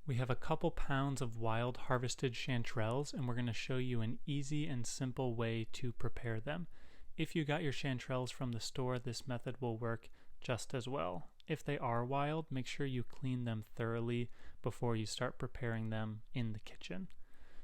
We have a couple pounds of wild harvested chanterelles, and we're going to show you an easy and simple way to prepare them. If you got your chanterelles from the store, this method will work just as well. If they are wild, make sure you clean them thoroughly before you start preparing them in the kitchen.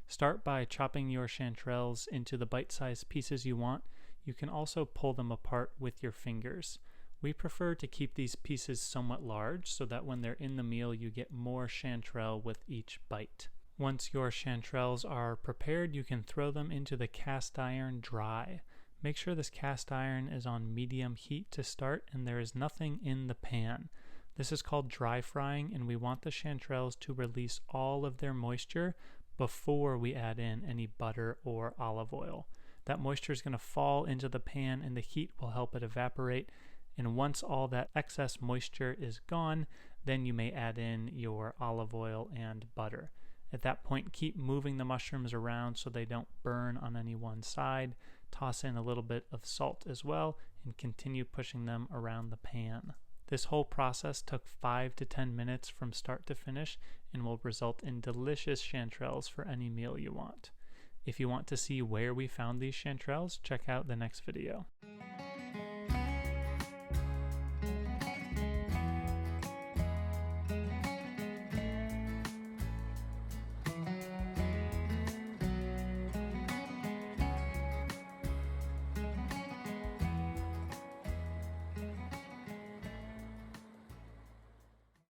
Start by chopping your chanterelles into the bite-sized pieces you want. You can also pull them apart with your fingers. We prefer to keep these pieces somewhat large so that when they're in the meal you get more chanterelle with each bite. Once your chanterelles are prepared, you can throw them into the cast iron dry. Make sure this cast iron is on medium heat to start and there is nothing in the pan. This is called dry frying, and we want the chanterelles to release all of their moisture before we add in any butter or olive oil. That moisture is going to fall into the pan and the heat will help it evaporate. And once all that excess moisture is gone, then you may add in your olive oil and butter. At that point, keep moving the mushrooms around so they don't burn on any one side. Toss in a little bit of salt as well and continue pushing them around the pan. This whole process took 5 to 10 minutes from start to finish and will result in delicious chanterelles for any meal you want. If you want to see where we found these chanterelles, check out the next video.